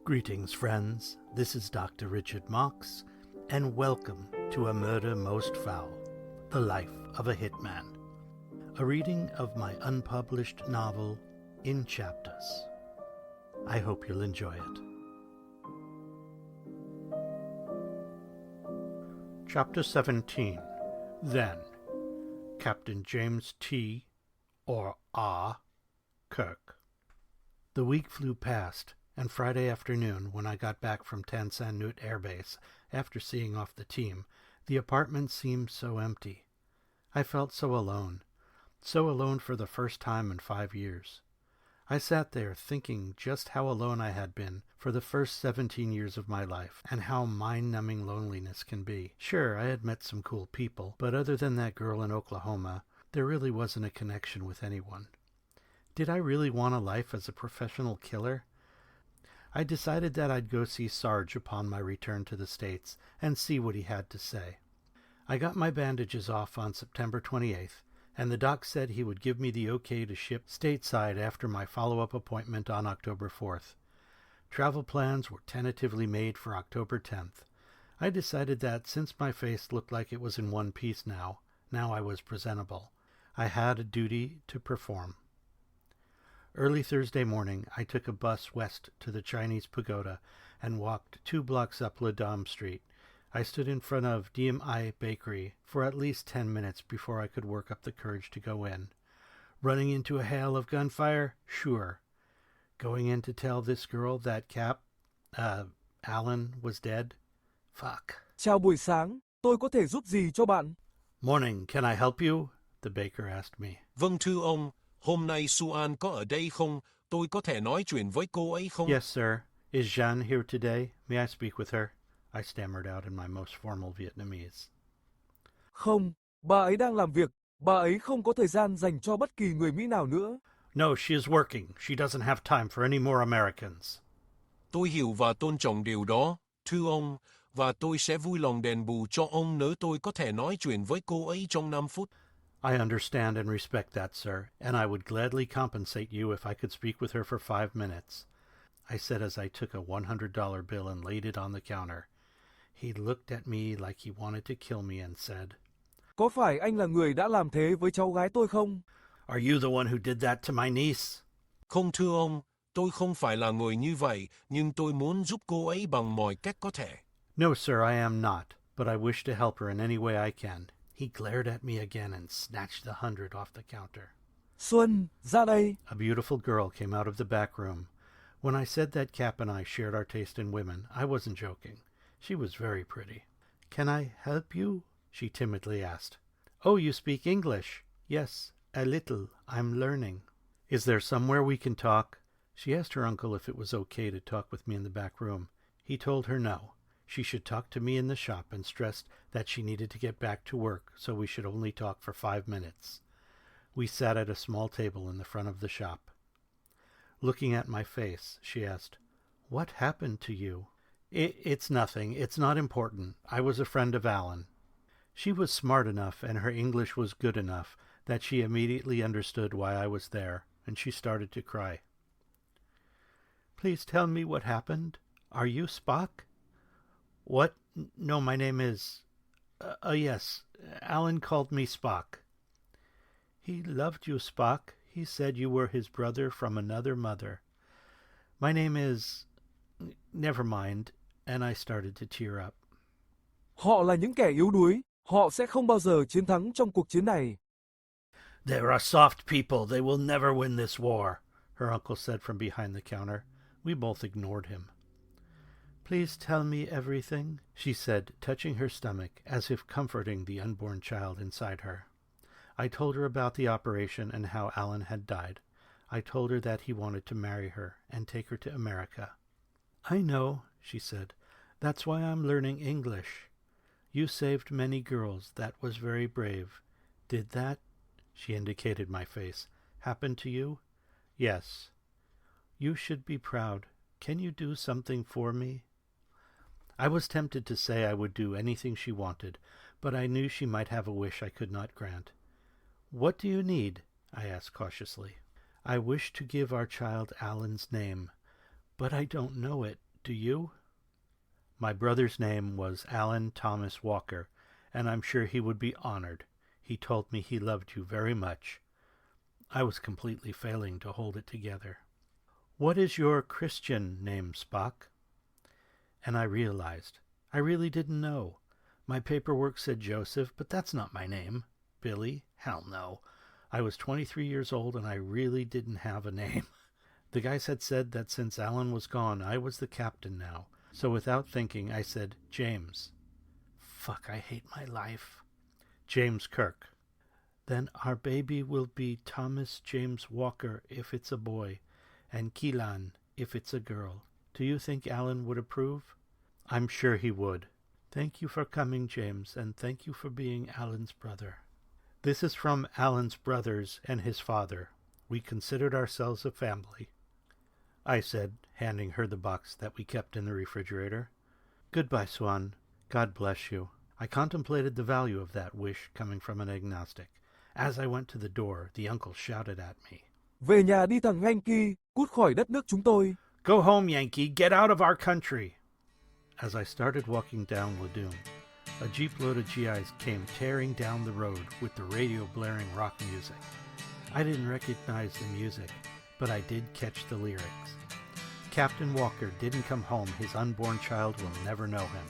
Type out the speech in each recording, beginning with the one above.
Greetings, friends. This is Dr. Richard Marks, and welcome to A Murder Most Foul, The Life of a Hitman, a reading of my unpublished novel, In Chapters. I hope you'll enjoy it. Chapter 17. Then, Captain James T. or R. KIRK. The week flew past, and Friday afternoon, when I got back from Tan Son Nhut Airbase after seeing off the team, the apartment seemed so empty. I felt so alone for the first time in 5 years. I sat there thinking just how alone I had been for the first 17 years of my life, and how mind-numbing loneliness can be. Sure, I had met some cool people, but other than that girl in Oklahoma, there really wasn't a connection with anyone. Did I really want a life as a professional killer? I decided that I'd go see Sarge upon my return to the States and see what he had to say. I got my bandages off on September 28th, and the doc said he would give me the okay to ship stateside after my follow-up appointment on October 4th. Travel plans were tentatively made for October 10th. I decided that since my face looked like it was in one piece now I was presentable, I had a duty to perform. Early Thursday morning, I took a bus west to the Chinese pagoda and walked 2 blocks up La Dame Street. I stood in front of Dhiem Ai Bakery for at least 10 minutes before I could work up the courage to go in. Running into a hail of gunfire? Sure. Going in to tell this girl that Allan was dead? Fuck. Chào buổi sáng, tôi có thể giúp gì cho bạn? Morning, can I help you? The baker asked me. Vâng thưa ông, hôm nay Xuan có ở đây không? Tôi có thể nói chuyện với cô ấy không? Yes, sir. Is Jeanne here today? May I speak with her? I stammered out in my most formal Vietnamese. Không, bà ấy đang làm việc. Bà ấy không có thời gian dành cho bất kỳ người Mỹ nào nữa. No, she is working. She doesn't have time for any more Americans. Tôi hiểu và tôn trọng điều đó, thưa ông, và tôi sẽ vui lòng đền bù cho ông nếu tôi có thể nói chuyện với cô ấy trong 5 phút. I understand and respect that, sir, and I would gladly compensate you if I could speak with her for 5 minutes, I said as I took a $100 bill and laid it on the counter. He looked at me like he wanted to kill me and said, Có phải anh là người đã làm thế với cháu gái tôi không? Are you the one who did that to my niece? Không thưa ông, tôi không phải là người như vậy, nhưng tôi muốn giúp cô ấy bằng mọi cách có thể. No, sir, I am not, but I wish to help her in any way I can. He glared at me again and snatched the 100 off the counter. Xuân, ra đây. A beautiful girl came out of the back room. When I said that Cap and I shared our taste in women, I wasn't joking. She was very pretty. Can I help you? She timidly asked. Oh, you speak English? Yes, a little. I'm learning. Is there somewhere we can talk? She asked her uncle if it was okay to talk with me in the back room. He told her no. She should talk to me in the shop and stressed that she needed to get back to work, so we should only talk for 5 minutes. We sat at a small table in the front of the shop. Looking at my face, she asked, What happened to you? It's nothing. It's not important. I was a friend of Allan. She was smart enough and her English was good enough that she immediately understood why I was there, and she started to cry. Please tell me what happened. Are you Spock? What? No, my name is... yes, Allan called me Spock. He loved you, Spock. He said you were his brother from another mother. My name is... Never mind, and I started to tear up. Họ là những kẻ yếu đuối. Họ sẽ không bao giờ chiến thắng trong cuộc chiến này. There are soft people. They will never win this war, her uncle said from behind the counter. We both ignored him. Please tell me everything, she said, touching her stomach as if comforting the unborn child inside her. I told her about the operation and how Allan had died. I told her that he wanted to marry her and take her to America. I know, she said. That's why I'm learning English. You saved many girls. That was very brave. Did that, she indicated my face, happen to you? Yes. You should be proud. Can you do something for me? I was tempted to say I would do anything she wanted, but I knew she might have a wish I could not grant. What do you need? I asked cautiously. I wish to give our child Allan's name, but I don't know it. Do you? My brother's name was Allan Thomas Walker, and I'm sure he would be honored. He told me he loved you very much. I was completely failing to hold it together. What is your Christian name, Spock? And I realized I really didn't know. My paperwork said Joseph, but that's not my name. Billy? Hell no. I was 23 years old and I really didn't have a name. The guys had said that since Allan was gone, I was the captain now. So without thinking, I said, James. Fuck, I hate my life. James Kirk. Then our baby will be Thomas James Walker if it's a boy, and Keelan if it's a girl. Do you think Allan would approve? I'm sure he would. Thank you for coming, James, and thank you for being Allan's brother. This is from Allan's brothers and his father. We considered ourselves a family. I said, handing her the box that we kept in the refrigerator. Goodbye, Xuan. God bless you. I contemplated the value of that wish coming from an agnostic. As I went to the door, the uncle shouted at me. Về nhà đi thằng Yankee, cút khỏi đất nước chúng tôi. Go home, Yankee. Get out of our country. As I started walking down Ladum, a jeep-load of GIs came tearing down the road with the radio blaring rock music. I didn't recognize the music, but I did catch the lyrics. Captain Walker didn't come home. His unborn child will never know him.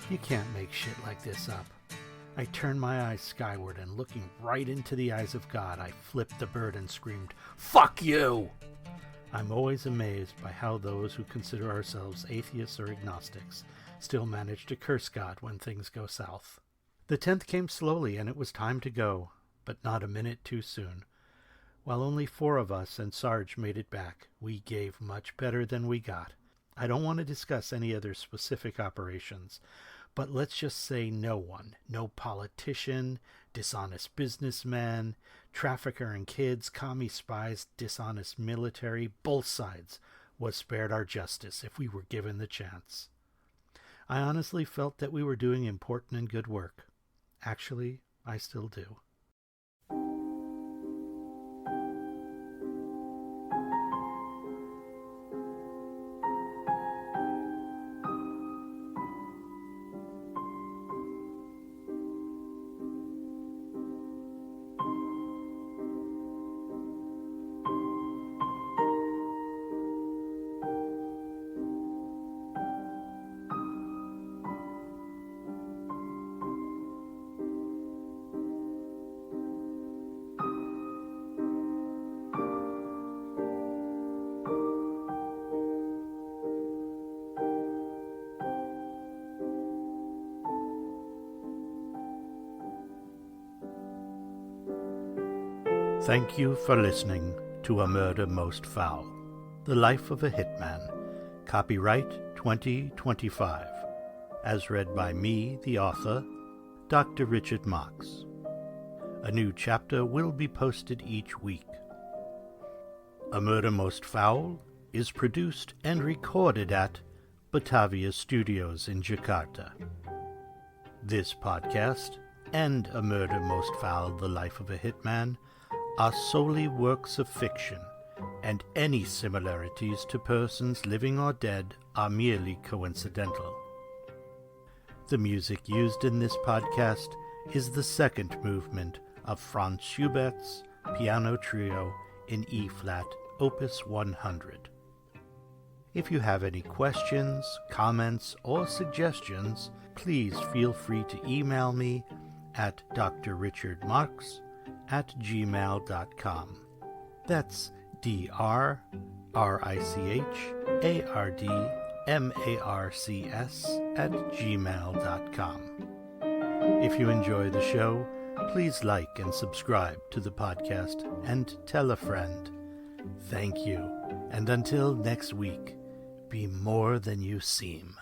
You can't make shit like this up. I turned my eyes skyward and looking right into the eyes of God, I flipped the bird and screamed, "Fuck you!" I'm always amazed by how those who consider ourselves atheists or agnostics still manage to curse God when things go south. The 10th came slowly and it was time to go, but not a minute too soon. While only 4 of us and Sarge made it back, we gave much better than we got. I don't want to discuss any other specific operations, but let's just say no one, no politician, dishonest businessman, trafficker in kids, commie spies, dishonest military, both sides, was spared our justice if we were given the chance. I honestly felt that we were doing important and good work. Actually, I still do. Thank you for listening to A Murder Most Foul, The Life of a Hitman, copyright 2025, as read by me, the author, Dr. Richard Marks. A new chapter will be posted each week. A Murder Most Foul is produced and recorded at Batavia Studios in Jakarta. This podcast and A Murder Most Foul, The Life of a Hitman are solely works of fiction, and any similarities to persons living or dead are merely coincidental. The music used in this podcast is the second movement of Franz Schubert's Piano Trio in E-flat, Opus 100. If you have any questions, comments, or suggestions, please feel free to email me at drrichardmarks@gmail.com. That's drrichardmarcs@gmail.com. If you enjoy the show, please like and subscribe to the podcast and tell a friend. Thank you, and until next week, be more than you seem.